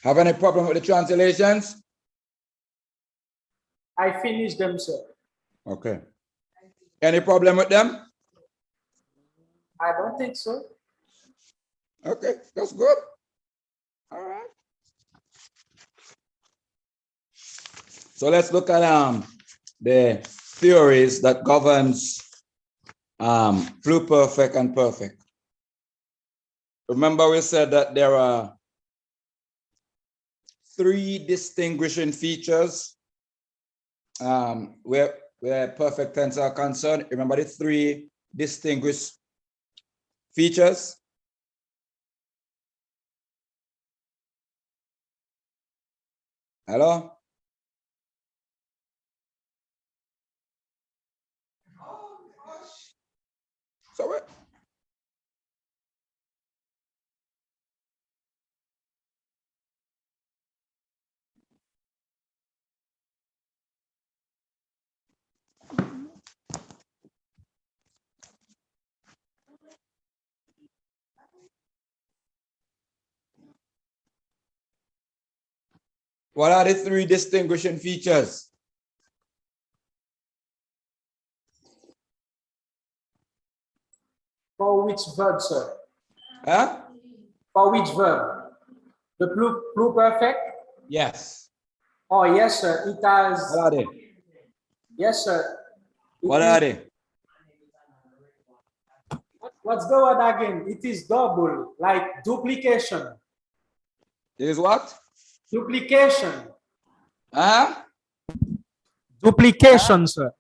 Have any problem with the translations? I finished them, sir. Okay. Any problem with them? I don't think so. Okay, that's good. All right. So let's look at the theories that governs pluperfect and perfect. Remember we said that there are 3 distinguishing features where perfect tense are concerned. Remember the 3 distinguished features? Hello? Sorry. What are the 3 distinguishing features? For which verb, sir? Huh? For which verb? The pluperfect? Yes. Oh, yes, sir. It has. What are they? Yes, sir. What are they? What's the word again? It is double, like duplication. Is what? Duplication. Huh? Duplication, sir.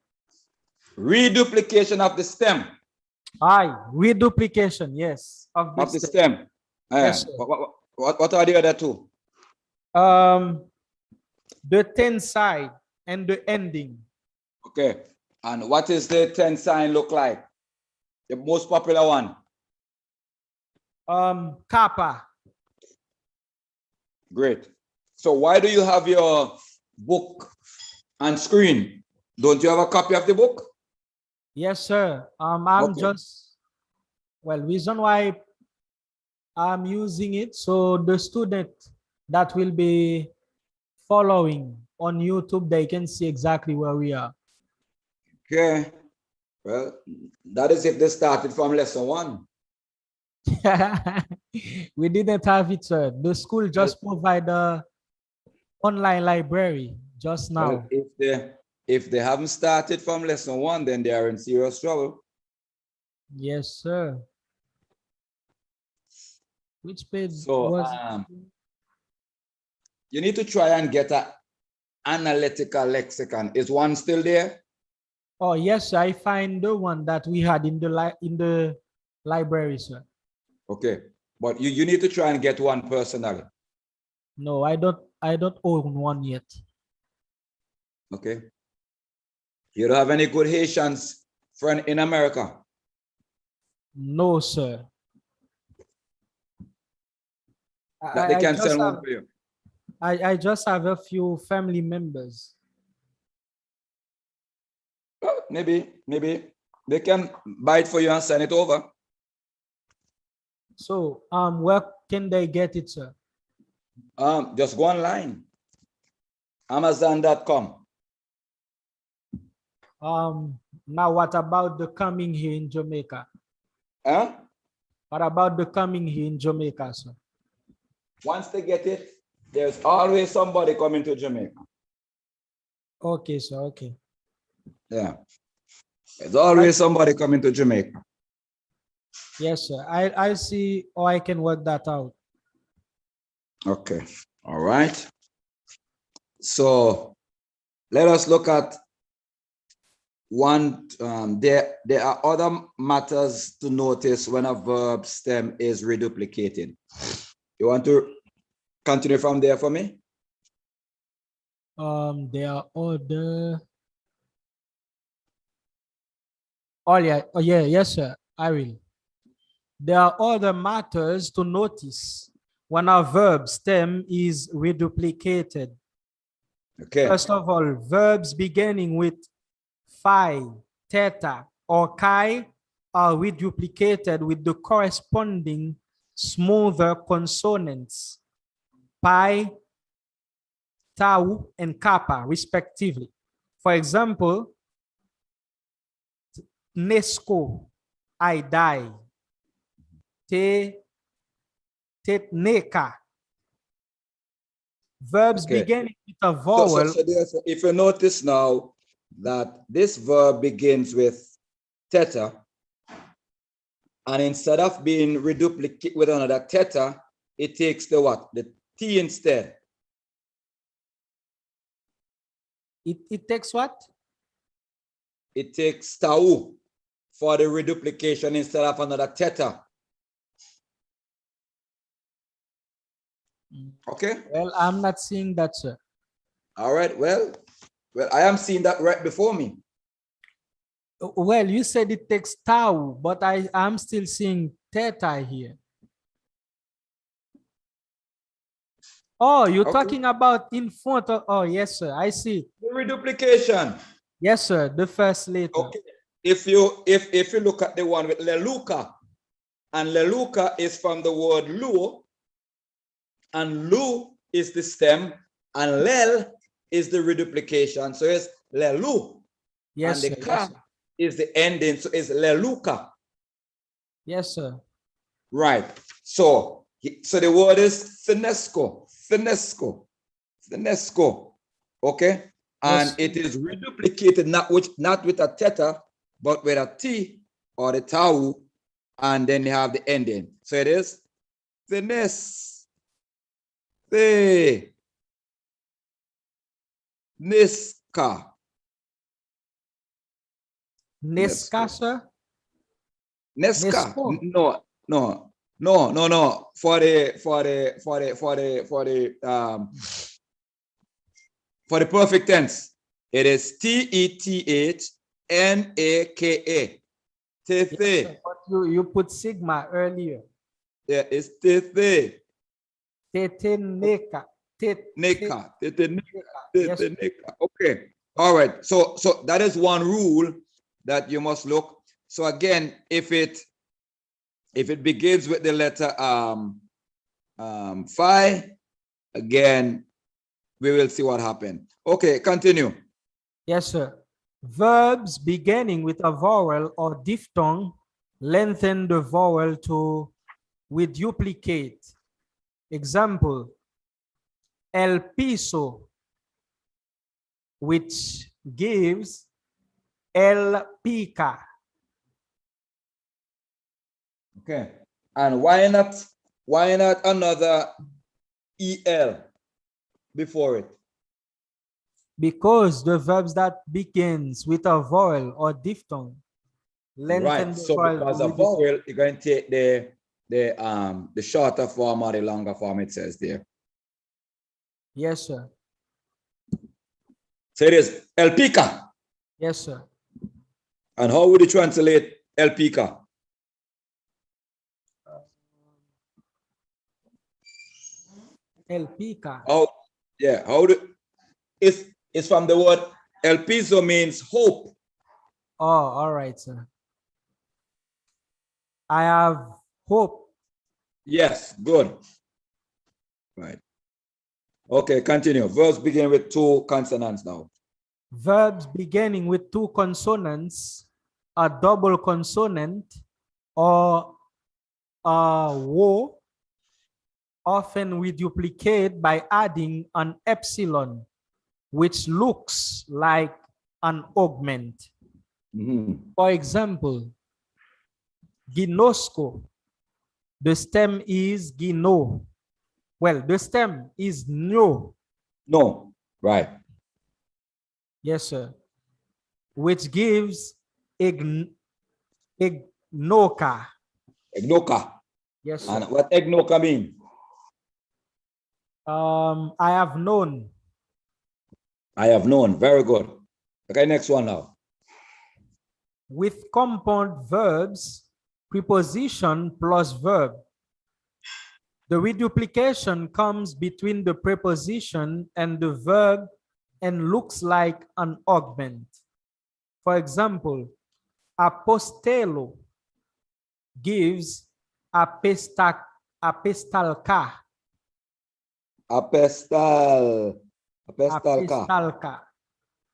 Reduplication of the stem. Aye, reduplication, yes. Of The stem. Yes, sir. What are the other 2? The tense side and the ending. Okay. And what is the tense sign look like? The most popular one. Kappa. Great. So why do you have your book on screen? Don't you have a copy of the book? Yes, sir. I'm Okay. just, well, reason why I'm using it, so the student that will be following on YouTube, they can see exactly where we are. Okay. Well, that is if they started from lesson 1. We didn't have it, sir. The school just provide a online library just now. Well, if they haven't started from lesson 1, then they are in serious trouble. Yes, sir. Which page So was you need to try and get an analytical lexicon. Is one still there? Oh, yes, I find the one that we had in the library, sir. Okay. But you need to try and get one personally. No, I don't own one yet. Okay. You don't have any good Haitians friend in America? No, sir. That they can send one for you. I just have a few family members. Well, maybe they can buy it for you and send it over. So, where can they get it, sir? Just go online. Amazon.com. Now what about the coming here in Jamaica? Huh? What about the coming here in Jamaica, sir? Once they get it, there's always somebody coming to Jamaica. Okay, sir. Okay. Yeah. There's always somebody coming to Jamaica. Yes, sir. I see, or I can work that out. Okay. All right. So let us look at one. There are other matters to notice when a verb stem is reduplicated. You want to continue from there for me? There are other. Oh yeah. Oh yeah. Yes, sir. I will. There are other matters to notice when a verb stem is reduplicated. Okay. First of all, verbs beginning with phi, theta, or chi are reduplicated with the corresponding smoother consonants, pi, tau, and kappa, respectively. For example, nesco, I die. Tetneka. Verbs Okay. beginning with a So, vowel. if you notice now that this verb begins with theta, and instead of being reduplicated with another theta, it takes the what? The T instead. It takes what? It takes tau for the reduplication instead of another theta. Okay. Well, I'm not seeing that, sir. All right. Well, I am seeing that right before me. Well, you said it takes tau, but I'm still seeing theta here. Oh, you're Okay. talking about in front of, oh, yes, sir. I see. The reduplication. Yes, sir. The first letter. Okay. If you look at the one with leluca, and leluca is from the word lu, and lu is the stem, and lel is the reduplication. So it's lelu. Yes, and the sir. ka Yes, sir. is the ending. So it's leluca. Yes, sir. Right. So the word is finesco. Okay. And Yes. it is reduplicated not with a theta, but with a T or the tau, and then you have the ending. So it is fines. Niska. Nesca, sir. Nesca. Nesco. No. For the perfect tense, it is TETHNAKA. Yes, Tethe. sir. But you put sigma earlier. Yeah, it's tethe. Teteneka. Neka. Yes. Neka. Okay. All right. So that is one rule that you must look. So again, if it begins with the letter phi, again, we will see what happened. Okay, continue. Yes, sir. Verbs beginning with a vowel or diphthong lengthen the vowel to reduplicate. Example, el piso, which gives el pica. Okay. And why not another EL before it? Because the verbs that begins with a vowel or diphthong lengthen Right. the So vowel because to of vowel, you're going to take the shorter form or the longer form, it says there. Yes, sir. So it is El Pica. Yes, sir. And how would you translate El Pica? El pica. How do it's from the word El Piso means hope. Oh, all right, sir. I have hope. Yes, good. Right. Okay, continue. Verbs begin with two consonants now. Verbs beginning with two consonants, a double consonant, or a wo, often we duplicate by adding an epsilon, which looks like an augment. For example, ginosco, the stem is gino. Well, the stem is no. No, right. Yes, sir. Which gives ignoka. Egnoka. Yes, sir. And what egnoka mean? I have known. I have known. Very good. Okay, next one now. With compound verbs, preposition plus verb. The reduplication comes between the preposition and the verb and looks like an augment. For example, apostelo gives Apistalka. Apestalka. Apistalka.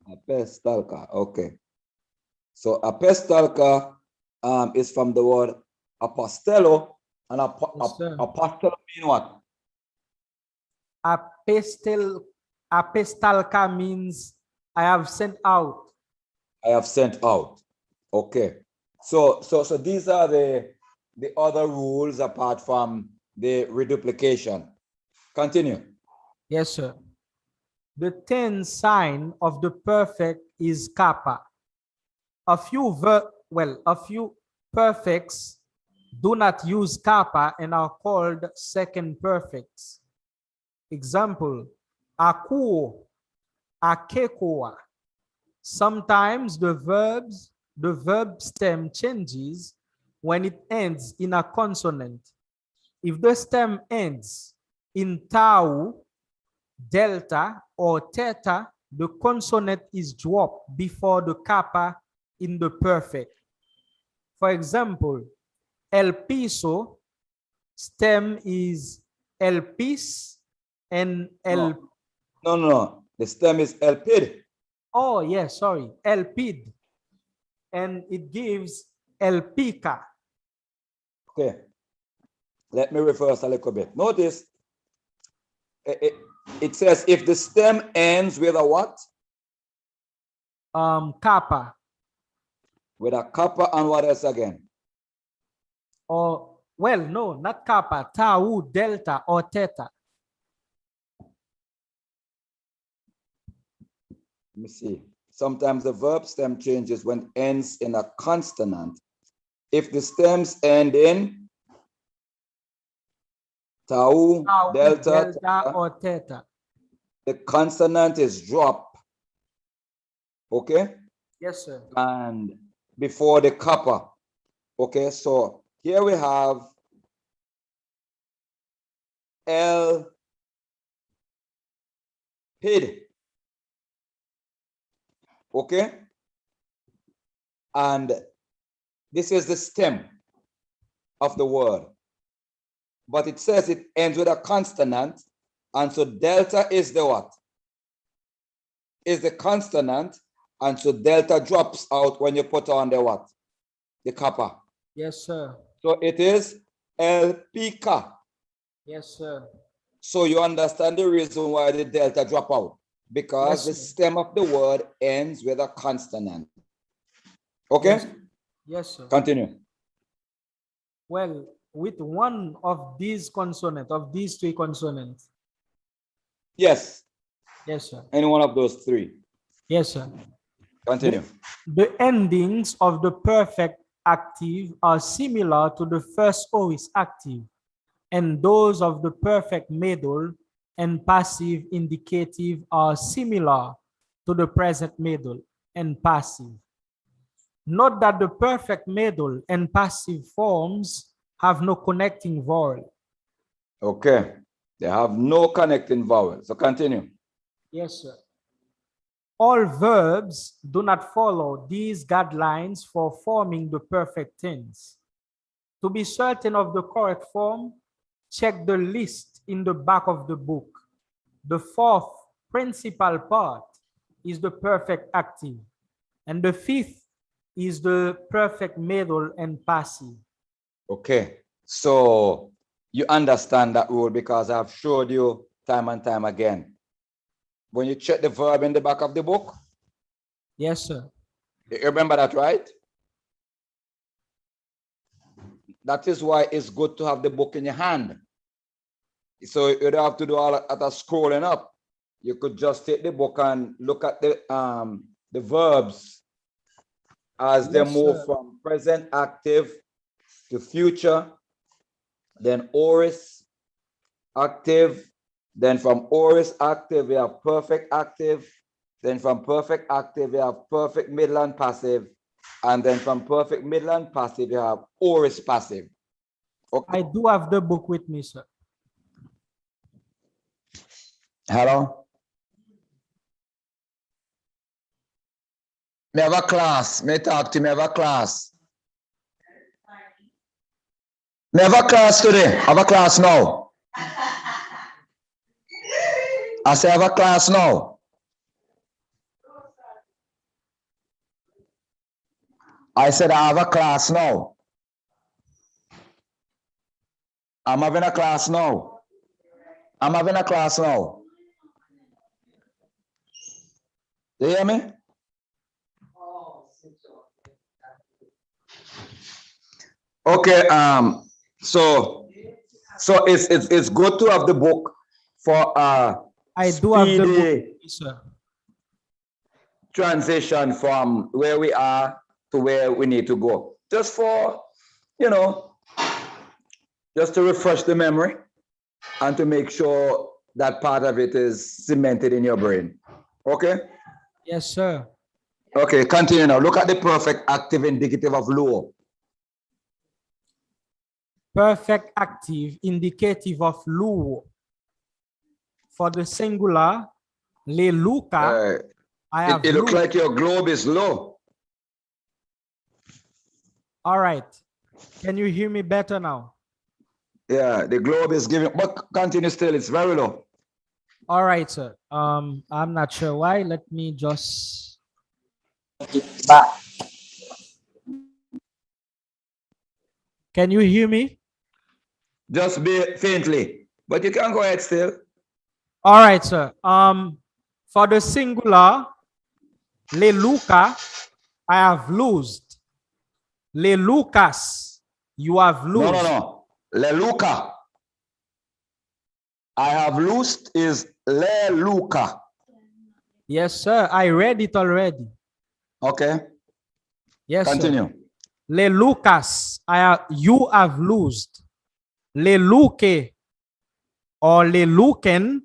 Apestalka. Okay. So apestalka is from the word apostello, and Yes, sir. apostle mean what? Apistalka means I have sent out. I have sent out. Okay. So these are the other rules apart from the reduplication. Continue. Yes, sir. The 10th sign of the perfect is kappa. A few perfects do not use kappa and are called second perfects. Example, akuo, akekoa. Sometimes the verb stem changes when it ends in a consonant. If the stem ends in tau, delta, or theta, the consonant is dropped before the kappa in the perfect. For example, el piso, stem is el pis and el. No. The stem is el pid. Oh, yes, sorry, el pid. And it gives el pica. Okay. Let me reverse a little bit. Notice it says if the stem ends with a what? Kappa. With a kappa and what else again? Or, well, no, not kappa, tau, delta, or theta. Let me see. Sometimes the verb stem changes when it ends in a consonant. If the stems end in tau, delta, or theta, the consonant is dropped. Okay? Yes, sir. And before the kappa. Okay, so here we have el pid. Okay? And this is the stem of the word. But it says it ends with a consonant. And so delta is the what? Is the consonant. And so delta drops out when you put on the what? The kappa. Yes, sir. So it is el pica. Yes, sir. So you understand the reason why the delta drop out. Because Yes, the sir. stem of the word ends with a consonant. Okay? Yes, yes, sir. Continue. Well, with one of these consonants, of these three consonants. Yes. Yes, sir. Any one of those three. Yes, sir. Continue. The endings of the perfect active are similar to the first aorist active, and those of the perfect middle and passive indicative are similar to the present middle and passive. Note that the perfect middle and passive forms have no connecting vowel. Okay. They have no connecting vowel. So continue. Yes, sir. All verbs do not follow these guidelines for forming the perfect tense. To be certain of the correct form, check the list in the back of the book. The fourth principal part is the perfect active, and the fifth is the perfect middle and passive. Okay. So you understand that rule because I've showed you time and time again. When you check the verb in the back of the book. Yes, sir. You remember that, right? That is why it's good to have the book in your hand. So you don't have to do all that scrolling up. You could just take the book and look at the verbs as they move from present active to future, then aorist active, then from aorist active we have perfect active, then from perfect active we have perfect middle and passive, and then from perfect middle and passive we have aorist passive. Okay. I do have the book with me, sir. Hello? Me have a class. Me talk to me have a class. Me have a class today. Have a class now. I say have a class now. I said I have a class now. I'm having a class now. I'm having a class now. You hear me? Okay, so it's good to have the book for I do have the book, speedy sir. transition from where we are to where we need to go. Just for, you know, just to refresh the memory and to make sure that part of it is cemented in your brain. Okay? Yes, sir. Okay, continue now. Look at the perfect active indicative of luo. Perfect active indicative of luo. For the singular, le luca, I have It looks lu. like your globe is low. All right. Can you hear me better now? Yeah, the globe is giving, but continue still, it's very low. All right, sir. I'm not sure why. Let me just back. Can you hear me? Just be faintly, but you can go ahead still. All right, sir. For the singular, le luca, I have loosed. Le lucas, you have No, loosed. no. Le Luca. I have loosed is Le Luca. Yes, sir. I read it already. Okay. Yes, Continue. sir. Le lucas, you have loosed. Le luke or le luken,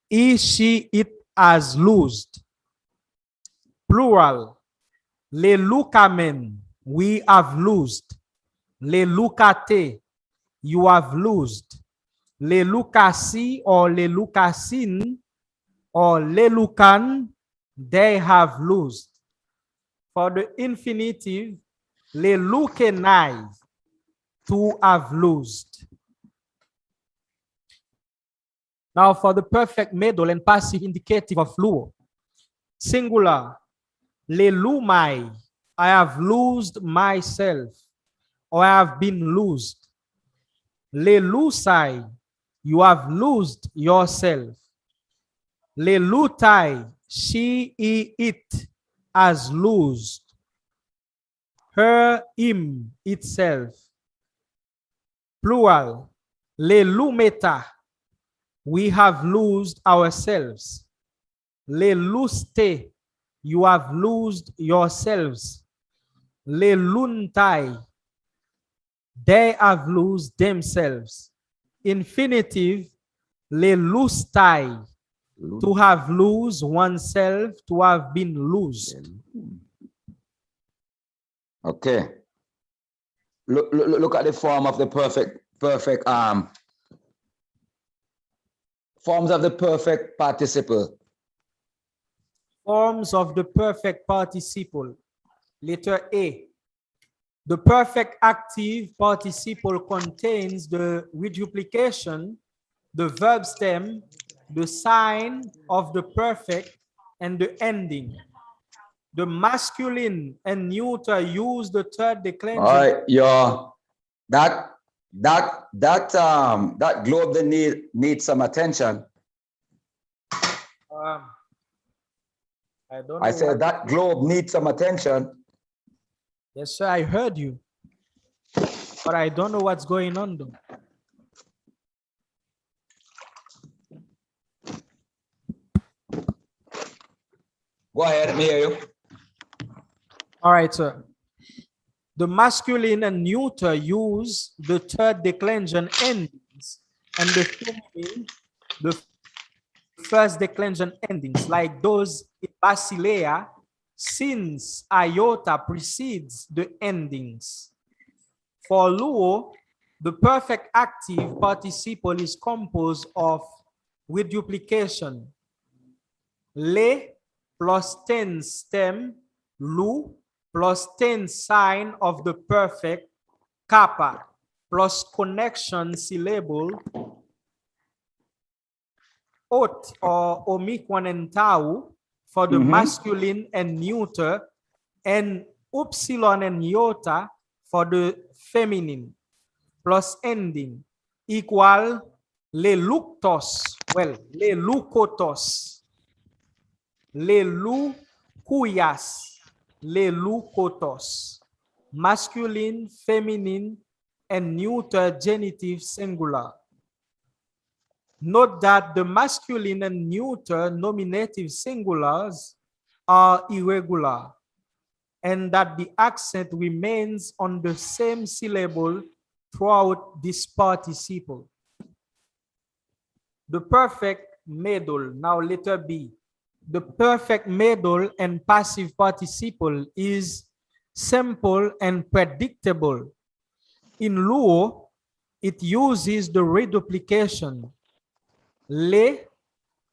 he, she, it has loosed. Plural. Le lucamen, we have loosed. Le lucate, you have loosed. Le lucasi or le lucasin or le lucan, they have loosed. For the infinitive, le lukenai, to have loosed. Now for the perfect middle and passive indicative of luo, singular, le lumai, I have loosed myself, or I have been loosed. Le lusai, you have loosed yourself. Le lutai, she, he, it has loosed. Her, him, itself. Plural. Le lumeta, we have loosed ourselves. Le luste, you have loosed yourselves. Le luntai, they have loosed themselves. Infinitive, le lustai, to have loosed oneself, to have been loosed. Okay. Look at the form of the perfect forms of the perfect participle. Forms of the perfect participle. Letter A. The perfect active participle contains the reduplication, the verb stem, the sign of the perfect, and the ending. The masculine and neuter use the third declension. All right, that globe that needs some attention. I don't know. I said that globe needs some attention. Yes, sir, I heard you. But I don't know what's going on though. Go ahead, let me hear you. All right, sir. The masculine and neuter use the third declension endings, and the feminine, the first declension endings, like those in Basilea, since iota precedes the endings. For luo, the perfect active participle is composed of reduplication. Le plus 10 stem, lu plus 10 sign of the perfect kappa. plus connection syllable ot or omicron and tau for the masculine and neuter, and upsilon and iota for the feminine, plus ending equal leuctos, well, leucotos, leucuyas, leucotos, masculine, feminine, and neuter genitive singular. Note that the masculine and neuter nominative singulars are irregular, and that the accent remains on the same syllable throughout this participle. The perfect middle, now letter B. The perfect middle and passive participle is simple and predictable. In Luo, it uses the reduplication le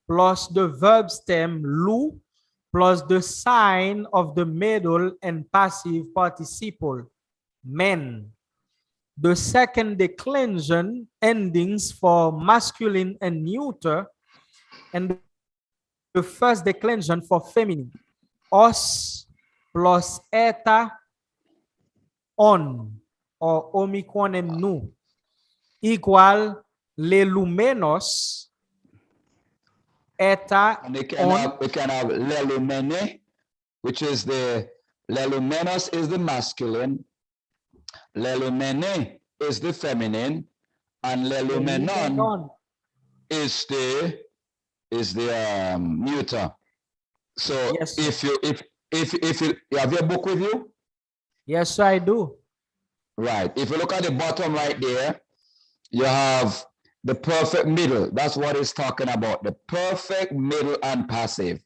plus the verb stem lu plus the sign of the middle and passive participle men. The second declension endings for masculine and neuter, and the first declension for feminine. Os plus eta on or omicron and nu equal lelumenos eta And we can have lelumene, which is the lelumenos is the masculine, lelumene is the feminine, and lelumenon is the neuter. So yes, if you have your book with you, yes, I do. right? If you look at the bottom right there, you have the perfect middle. That's what it's talking about. The perfect middle and passive.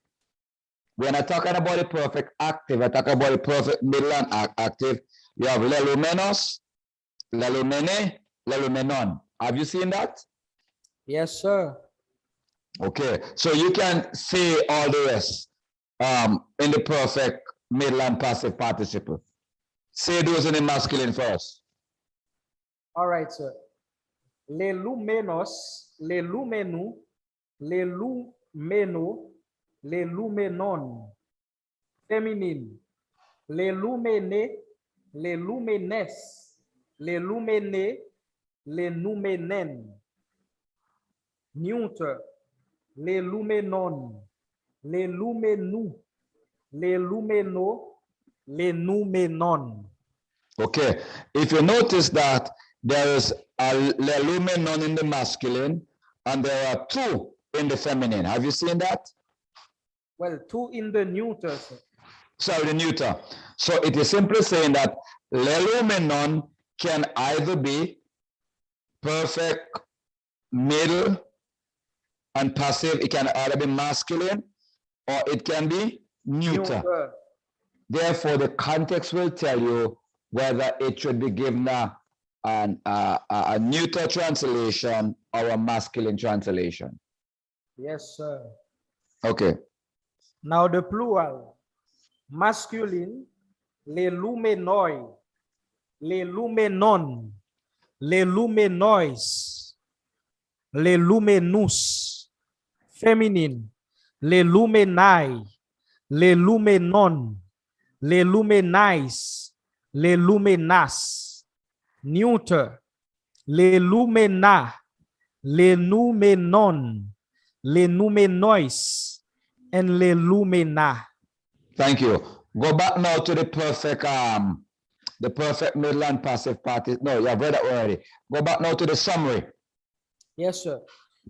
When I'm talking about the perfect active, I talk about the perfect middle and active. You have lelumenos, lelumene, lelumenon. Have you seen that? Yes, sir. Okay, so you can say all the rest in the perfect middle and passive participle. Say those in the masculine first. All right, sir. Lelumenos, lelumenu, lelumeno, lelumenon. Feminine. Lelumene, lelumenes, lelumene, lenumenen. Neuter. Lelumenon, lelumenu, lelumeno, lenumenon. Okay, if you notice that there is a lelumenon in the masculine and there are two in the feminine. Have you seen that? Well, two in the neuter, sir. Sorry, the neuter. So it is simply saying that lelumenon can either be perfect, middle, and passive. It can either be masculine or it can be neuter. Therefore, the context will tell you whether it should be given a neuter translation or a masculine translation. Yes, sir. Okay. Now the plural. Masculine, lelumenoi, lelumenon, lelumenois, lelumenus. Feminine, lelumenai, lelumenon, lelumenais, lelumenas. Neuter, lelumena, lenumenon, lenumenois, and lelumena. Thank you. Go back now to the perfect middle and passive party. No, you have read that already. Go back now to the summary. Yes, sir.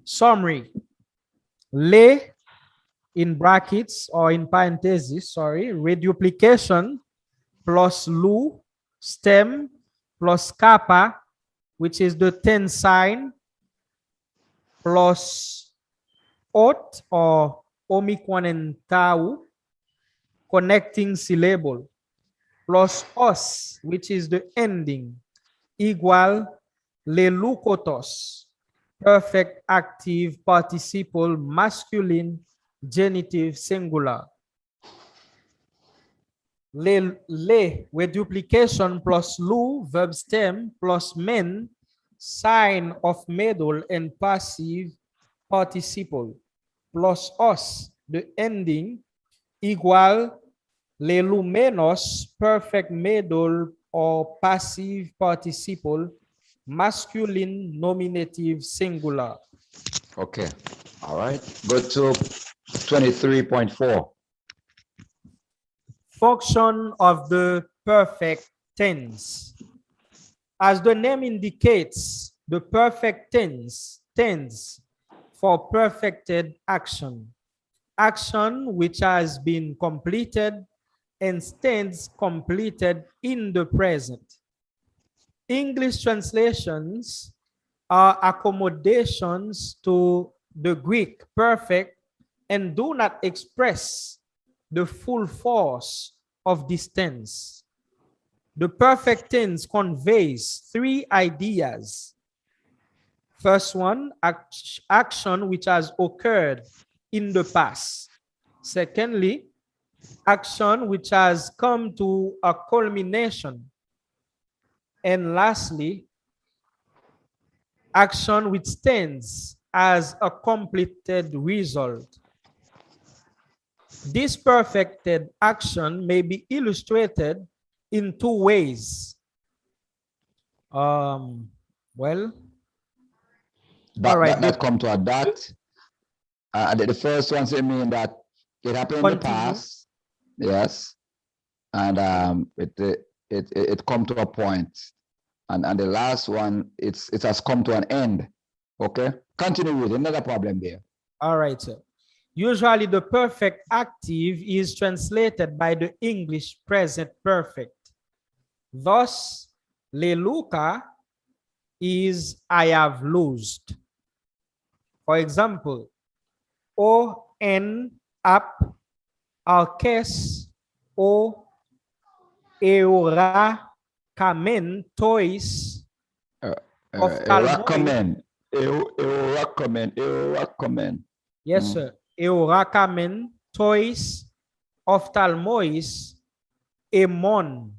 Summary. Le in brackets or in parentheses, sorry, reduplication plus lu, stem plus kappa, which is the 10 sign, plus ot or omicron and tau, connecting syllable, plus os, which is the ending, equal leucotos, perfect active participle masculine genitive singular. le reduplication plus lu, verb stem, plus men, sign of middle and passive participle, plus os, the ending, equal lelumenos, perfect middle or passive participle, masculine nominative singular. Okay. All right. Go to 23.4. Function of the perfect tense. As the name indicates, the perfect tense stands for perfected action. Action which has been completed and stands completed in the present. English translations are accommodations to the Greek perfect and do not express the full force of this tense. The perfect tense conveys three ideas. First one, action which has occurred in the past. Secondly, action which has come to a culmination. And lastly, action which stands as a completed result. This perfected action may be illustrated in two ways. Well, all right. That come to a dot. The first one say mean that it happened in the Continue. past. Yes. And it come to a point. And the last one, it has come to an end. Okay. Continue with another problem there. All right, sir. Usually the perfect active is translated by the English present perfect. Thus, leluka is I have loosed. For example, o en up alkes o eura kamen tois Recommend. Yes, sir. Eurakamen tois ophthalmois emon.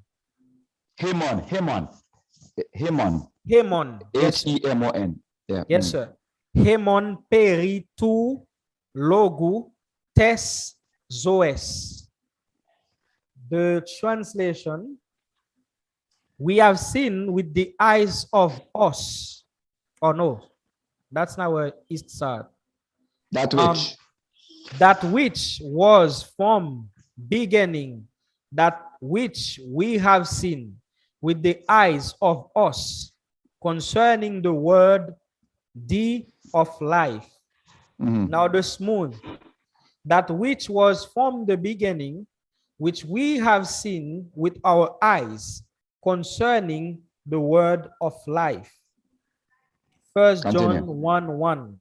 Hemon. Yes, Hemon. Yeah. yes, sir. Hemon peri tu logu tes zoes. The translation, we have seen with the eyes of us. Oh no, that's not where it starts. That which? That which was from beginning, that which we have seen with the eyes of us concerning the word D of life. Now the smooth, that which was from the beginning, which we have seen with our eyes concerning the word of life. 1 John 1:1.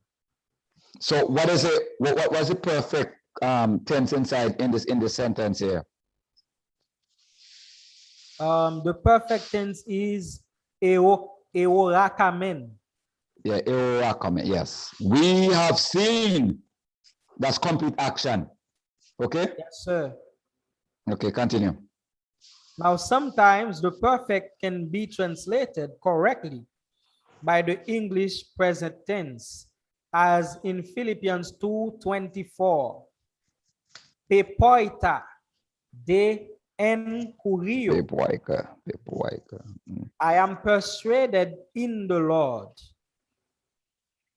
So what is it? What was the perfect tense inside in this sentence here? The perfect tense is eorakamen. Yeah, eorakamen. Yes, we have seen. That's complete action. Okay. Yes, sir. Okay, continue. Now, sometimes the perfect can be translated correctly by the English present tense, as in Philippians 2:24. Pepoita de en curio. I am persuaded in the Lord.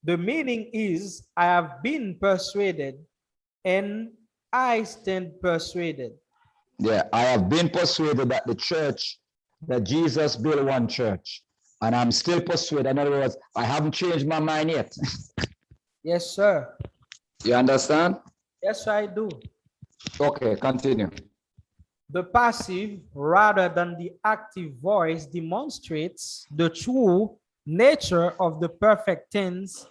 The meaning is, I have been persuaded and I stand persuaded. Yeah, I have been persuaded that the church, that Jesus built one church, and I'm still persuaded. In other words, I haven't changed my mind yet. Yes, sir. You understand? Yes, I do. Okay, continue. The passive rather than the active voice demonstrates the true nature of the perfect tense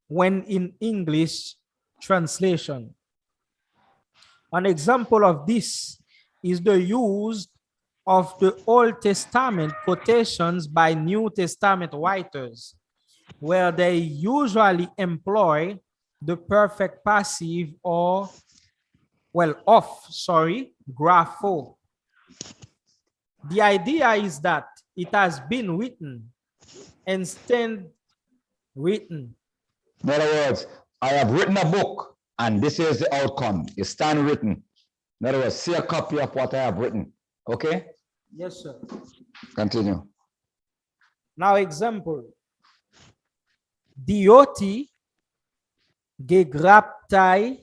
when in English translation. An example of this is the use of the Old Testament quotations by New Testament writers, where they usually employ the perfect passive or, grapho. The idea is that it has been written and stand written. In other words, I have written a book and this is the outcome. It stand written. In other words, see a copy of what I have written. Okay? Yes, sir. Continue. Now, example. Dioti gegraptai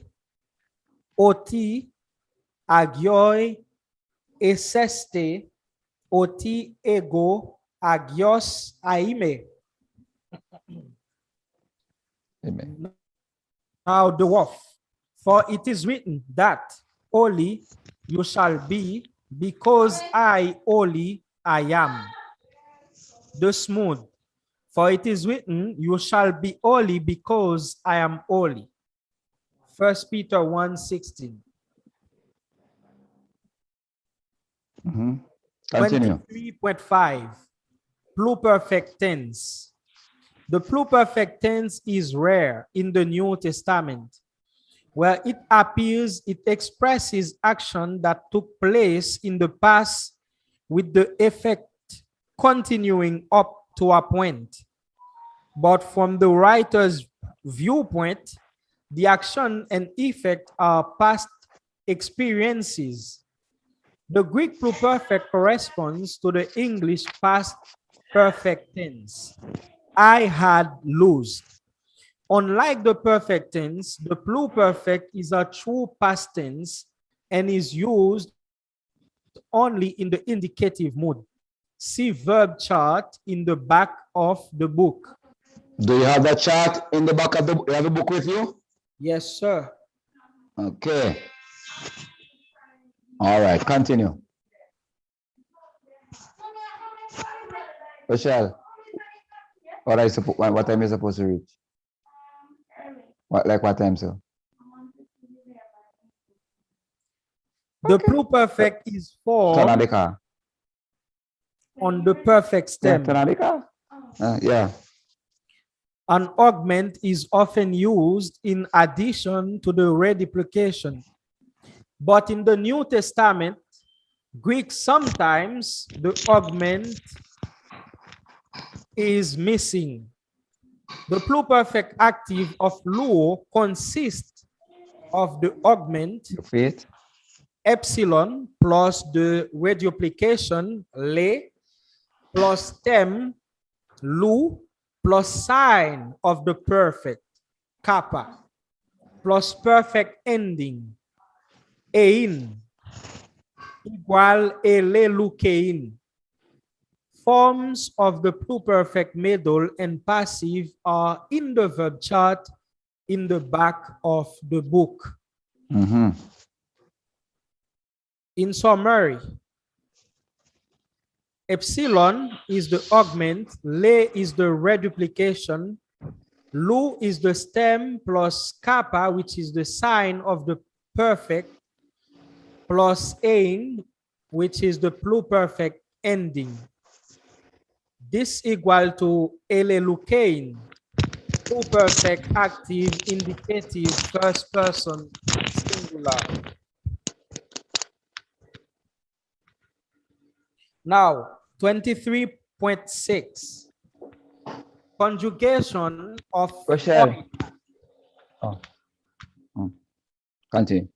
oti agioi eseste oti ego agios aime. Amen. Now the wolf, for it is written that holy you shall be, because I holy I am. The smooth, for it is written you shall be holy because I am holy. 1 Peter 1:16. Continue. 23.5, pluperfect tense. The pluperfect tense is rare in the New Testament. Where it appears, it expresses action that took place in the past with the effect continuing up to a point. But from the writer's viewpoint, the action and effect are past experiences. The Greek pluperfect corresponds to the English past perfect tense. I had lost. Unlike the perfect tense, the pluperfect is a true past tense and is used only in the indicative mood. See verb chart in the back of the book. Do you have that chart in the back of the book? You have the book with you? Yes, sir. Okay. All right, continue. Rochelle, what time is supposed to reach? What time, sir? The pluperfect is Turn on formed the car. on the perfect Yeah, stem. turn on the car. Yeah. An augment is often used in addition to the reduplication. But in the New Testament, Greek, sometimes the augment is missing. The pluperfect active of luo consists of the augment Your feet. epsilon plus the reduplication le plus stem lu plus sign of the perfect kappa plus perfect ending ein igual eleukein. Forms of the pluperfect middle and passive are in the verb chart in the back of the book. In summary, epsilon is the augment, le is the reduplication, lu is the stem plus kappa, which is the sign of the perfect, plus ein, which is the pluperfect ending. This equal to eleukein, pluperfect active indicative first person singular. Now, 23.6, conjugation of Rochelle. Continue.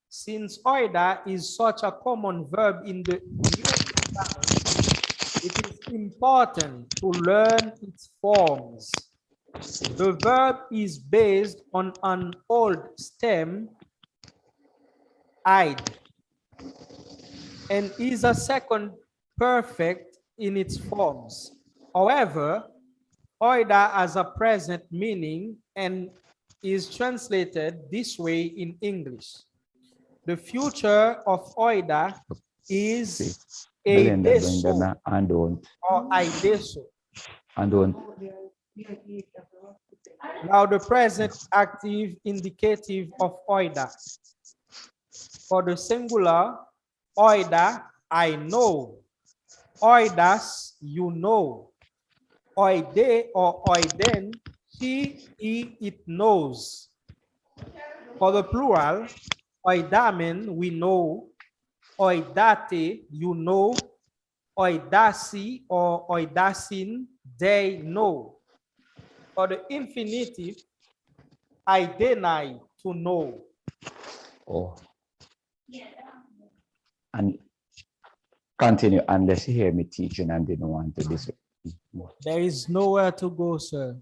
Since oida is such a common verb in the New Testament, it is important to learn its forms. The verb is based on an old stem, id, and is a second perfect in its forms. However, oida has a present meaning and is translated this way in English. The future of oida is eideso And don't. or aideso. And don't. Now the present active indicative of oida. For the singular, oida, I know. Oidas, you know. Oide or oiden, he, it knows. For the plural, oidamen, we know. oidate, you know, oidasi or oidasin, they know. For the infinitive, idenai, to know. Oh. And continue unless you hear me teaching and didn't want to listen. There is nowhere to go, sir.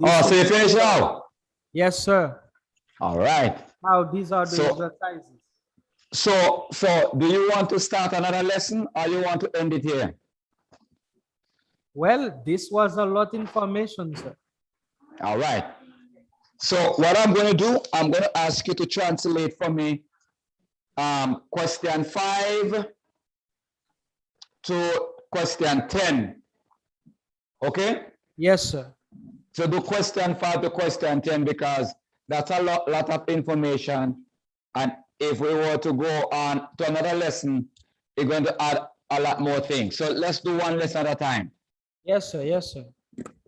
Oh, so you finished now? Yes, sir. All right. Now these are the So- exercises. So do you want to start another lesson or you want to end it here? Well, this was a lot of information, sir. All right. So what I'm going to do, I'm going to ask you to translate for me question 5 to question 10. Okay? Yes, sir. So do question 5 to question 10 because that's a lot of information. And if we were to go on to another lesson, it's going to add a lot more things. So let's do one lesson at a time. Yes, sir. Yes, sir.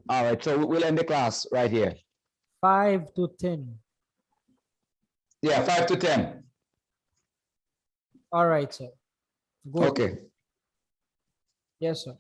All right. So we'll end the class right here. 5 to 10. Yeah, 5 to 10. All right, sir. Good. Okay. Yes, sir.